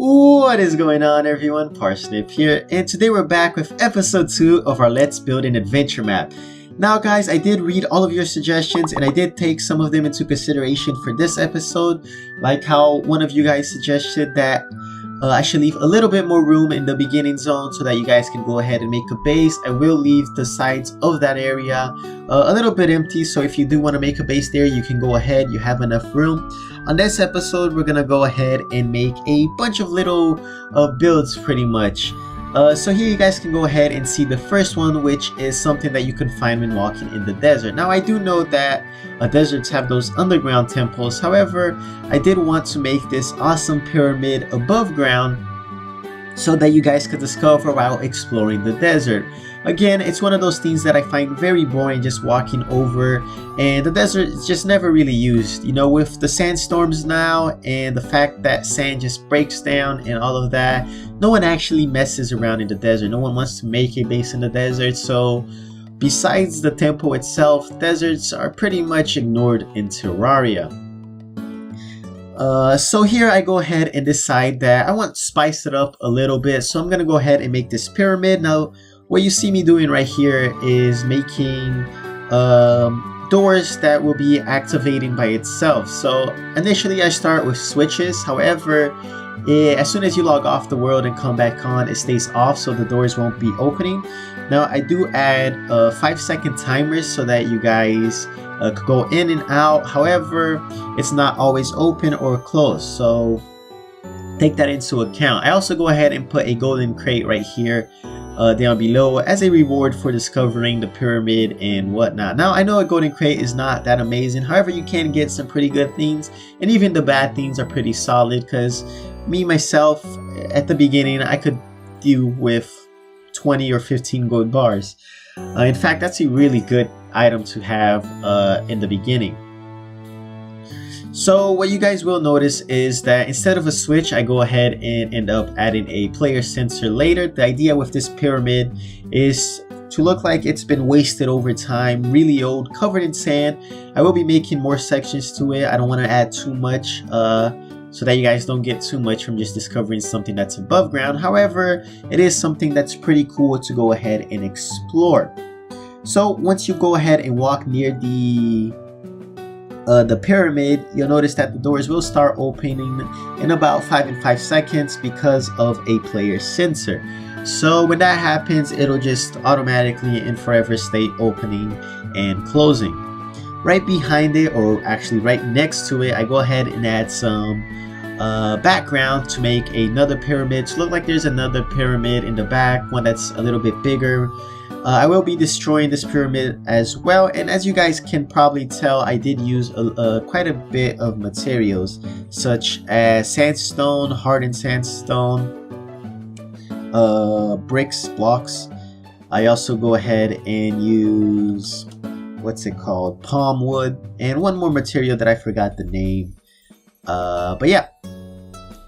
What is going on, everyone? PArsnip here, and today we're back with episode 2 of our Let's Build an Adventure map. Now guys, I did read all of your suggestions and I did take some of them into consideration for this episode, like how one of you guys suggested that I should leave a little bit more room in the beginning zone so that you guys can go ahead and make a base. I will leave the sides of that area a little bit empty, so if you do want to make a base there, you can go ahead, you have enough room. On this episode, we're gonna go ahead and make a bunch of little builds pretty much. So here you guys can go ahead and see the first one, which is something that you can find when walking in the desert. Now I do know that deserts have those underground temples. However, I did want to make this awesome pyramid above ground so that you guys could discover while exploring the desert. Again, it's one of those things that I find very boring just walking over, and the desert is just never really used. You know, with the sandstorms now and the fact that sand just breaks down and all of that, no one actually messes around in the desert. No one wants to make a base in the desert, so besides the temple itself, deserts are pretty much ignored in Terraria. So here I go ahead and decide that I want to spice it up a little bit, so I'm gonna go ahead and make this pyramid. Now what you see me doing right here is making doors that will be activating by itself. So initially I start with switches. However, as soon as you log off the world and come back on, it stays off, so the doors won't be opening. Now I do add 5-second timers so that you guys could go in and out. However, it's not always open or closed, so take that into account. I also go ahead and put a golden crate right here down below as a reward for discovering the pyramid and whatnot. Now I know a golden crate is not that amazing, however you can get some pretty good things, and even the bad things are pretty solid, because me myself at the beginning I could do with 20 or 15 gold bars. In fact, that's a really good item to have in the beginning. So what you guys will notice is that instead of a switch, I go ahead and end up adding a player sensor later. The idea with this pyramid is to look like it's been wasted over time, really old, covered in sand. I will be making more sections to it. I don't want to add too much so that you guys don't get too much from just discovering something that's above ground. However, it is something that's pretty cool to go ahead and explore. So once you go ahead and walk near the pyramid, you'll notice that the doors will start opening in about 5 and 5 seconds because of a player sensor. So when that happens, it'll just automatically and forever stay opening and closing. Right behind it, or actually right next to it, I go ahead and add some background to make another pyramid to look like there's another pyramid in the back, one that's a little bit bigger. I will be destroying this pyramid as well, and as you guys can probably tell, I did use quite a bit of materials such as sandstone, hardened sandstone, bricks, blocks. I also go ahead and use, what's it called, palm wood, and one more material that I forgot the name. But yeah,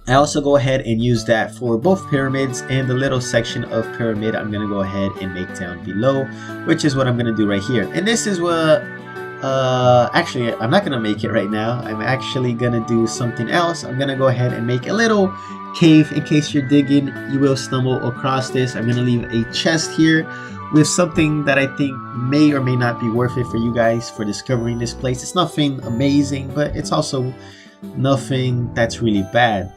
I also go ahead and use that for both pyramids, and the little section of pyramid I'm gonna go ahead and make down below, which is what I'm gonna do right here. And this is what actually I'm not gonna make it right now. I'm actually gonna do something else. I'm gonna go ahead and make a little cave. In case you're digging, you will stumble across this. I'm gonna leave a chest here with something that I think may or may not be worth it for you guys for discovering this place. It's nothing amazing, but it's also nothing that's really bad.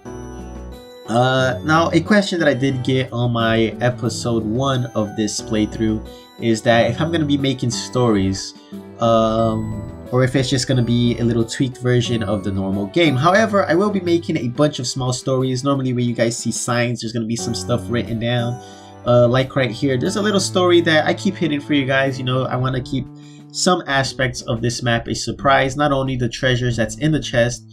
Now a question that I did get on my episode 1 of this playthrough is that if I'm going to be making stories, or if it's just going to be a little tweaked version of the normal game. However, I will be making a bunch of small stories. Normally when you guys see signs, there's going to be some stuff written down. Like right here, there's a little story that I keep hidden for you guys. You know, I want to keep some aspects of this map a surprise, not only the treasures that's in the chest,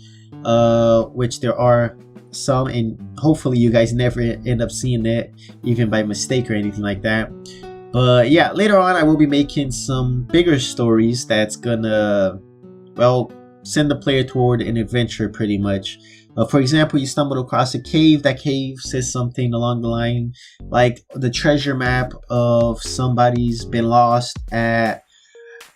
which there are some, and hopefully you guys never end up seeing it even by mistake or anything like that. But yeah, later on I will be making some bigger stories that's gonna, well, send the player toward an adventure pretty much. For example, you stumbled across a cave. That cave says something along the line like the treasure map of somebody's been lost at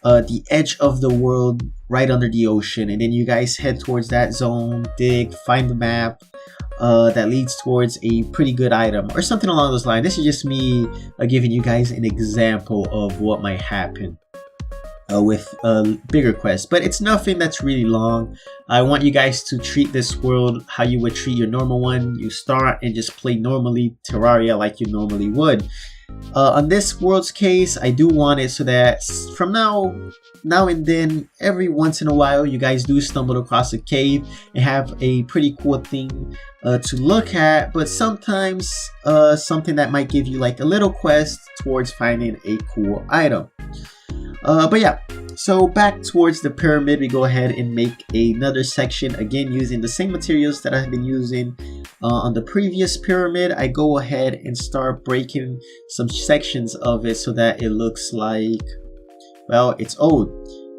the edge of the world right under the ocean, and then you guys head towards that zone, dig, find the map, that leads towards a pretty good item or something along those lines. This is just me giving you guys an example of what might happen with bigger quests, but it's nothing that's really long. I want you guys to treat this world how you would treat your normal one. You start and just play normally Terraria like you normally would. On this world's case, I do want it so that from now and then, every once in a while, you guys do stumble across a cave and have a pretty cool thing to look at, but sometimes something that might give you like a little quest towards finding a cool item. But yeah, so back towards the pyramid, we go ahead and make another section, again using the same materials that I've been using on the previous pyramid. I go ahead and start breaking some sections of it so that it looks like, well, it's old.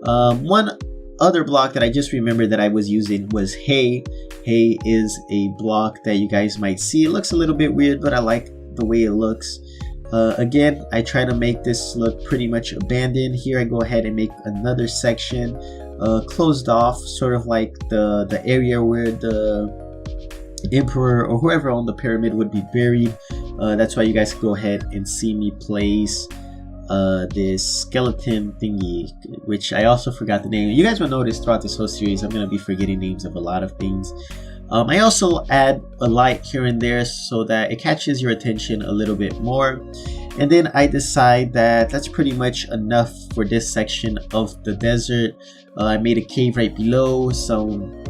One other block that I just remembered that I was using was hay. Hay is a block that you guys might see. It looks a little bit weird, but I like the way it looks. Again, I try to make this look pretty much abandoned. Here I go ahead and make another section closed off, sort of like the area where the emperor or whoever owned the pyramid would be buried. That's why you guys can go ahead and see me place this skeleton thingy, which I also forgot the name. You guys will notice throughout this whole series I'm going to be forgetting names of a lot of things. I also add a light here and there so that it catches your attention a little bit more. And then I decide that that's pretty much enough for this section of the desert. I made a cave right below, some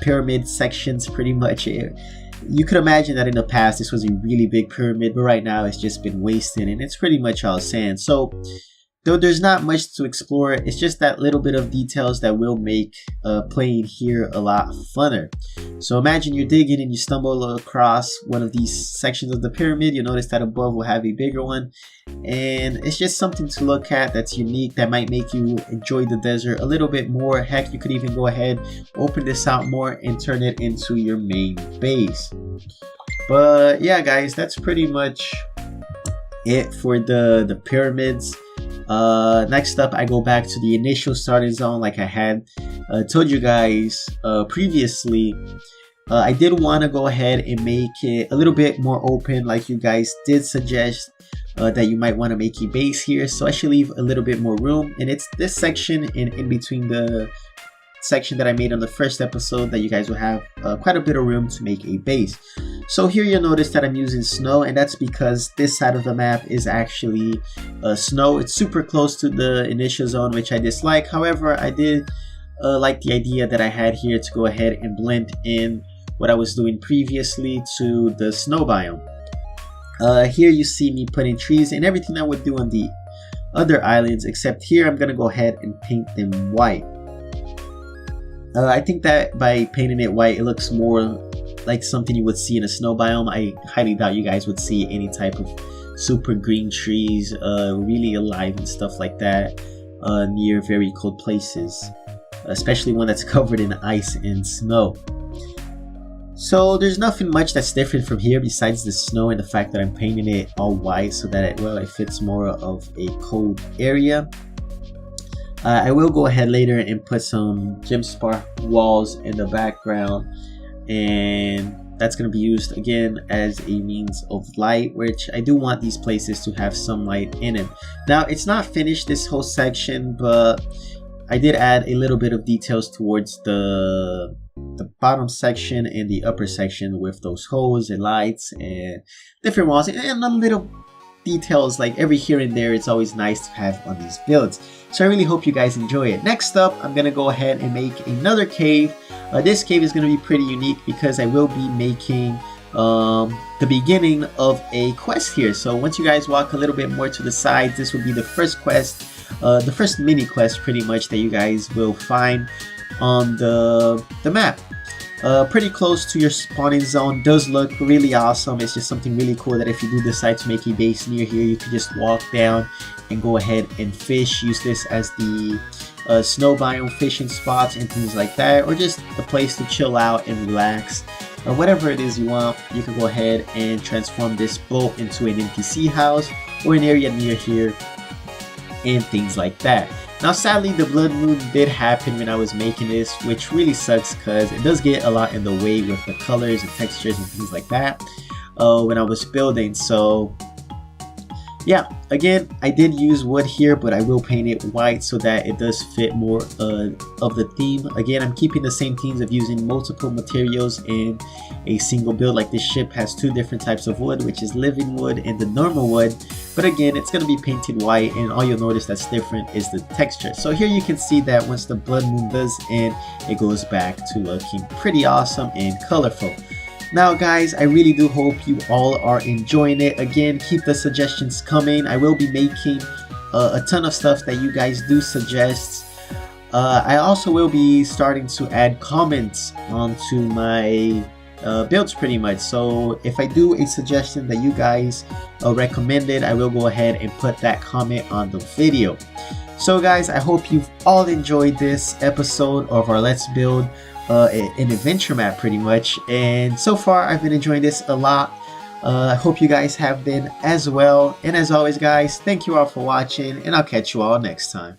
pyramid sections pretty much. You could imagine that in the past this was a really big pyramid, but right now it's just been wasted and it's pretty much all sand. So though there's not much to explore, it's just that little bit of details that will make playing here a lot funner. So imagine you're digging and you stumble across one of these sections of the pyramid. You'll notice that above will have a bigger one, and it's just something to look at that's unique that might make you enjoy the desert a little bit more. Heck, you could even go ahead, open this out more and turn it into your main base. But yeah guys, that's pretty much it for the pyramids. Next up, I go back to the initial starting zone like I had told you guys previously. I did want to go ahead and make it a little bit more open, like you guys did suggest that you might want to make a base here, so I should leave a little bit more room, and it's this section in between the section that I made on the first episode that you guys will have quite a bit of room to make a base. So here you'll notice that I'm using snow, and that's because this side of the map is actually snow. It's super close to the initial zone, which I dislike. However, I did like the idea that I had here to go ahead and blend in what I was doing previously to the snow biome. Here you see me putting trees and everything I would do on the other islands, except here I'm gonna go ahead and paint them white. I think that by painting it white, it looks more like something you would see in a snow biome. I highly doubt you guys would see any type of super green trees really alive and stuff like that near very cold places, especially one that's covered in ice and snow. So there's nothing much that's different from here besides the snow and the fact that I'm painting it all white so that it fits more of a cold area. I will go ahead later and put some gem spark walls in the background, and that's going to be used again as a means of light, which I do want these places to have some light in it. Now it's not finished, this whole section, but I did add a little bit of details towards the bottom section and the upper section with those holes and lights and different walls and a little details like every here and there. It's always nice to have on these builds. So I really hope you guys enjoy it. Next up, I'm gonna go ahead and make another cave. This cave is gonna be pretty unique because I will be making the beginning of a quest here. So once you guys walk a little bit more to the side, this will be the first quest, the first mini quest pretty much that you guys will find on the map. Pretty close to your spawning zone. Does look really awesome. It's just something really cool that if you do decide to make a base near here, you can just walk down and go ahead and fish. Use this as the snow biome fishing spots and things like that, or just a place to chill out and relax. Whatever it is you want, you can go ahead and transform this boat into an NPC house or an area near here and things like that. Now sadly the blood moon did happen when I was making this, which really sucks because it does get a lot in the way with the colors and textures and things like that when I was building. So yeah, again, I did use wood here, but I will paint it white so that it does fit more of the theme. Again, I'm keeping the same themes of using multiple materials in a single build. Like this ship has two different types of wood, which is living wood and the normal wood. But again, it's going to be painted white, and all you'll notice that's different is the texture. So here you can see that once the blood moon does end, it goes back to looking pretty awesome and colorful. Now guys, I really do hope you all are enjoying it. Again, keep the suggestions coming. I will be making a ton of stuff that you guys do suggest. I also will be starting to add comments onto my builds pretty much. So if I do a suggestion that you guys recommended, I will go ahead and put that comment on the video. So guys, I hope you've all enjoyed this episode of our Let's Build an adventure map pretty much, and so far I've been enjoying this a lot. I hope you guys have been as well, and as always guys, thank you all for watching, and I'll catch you all next time.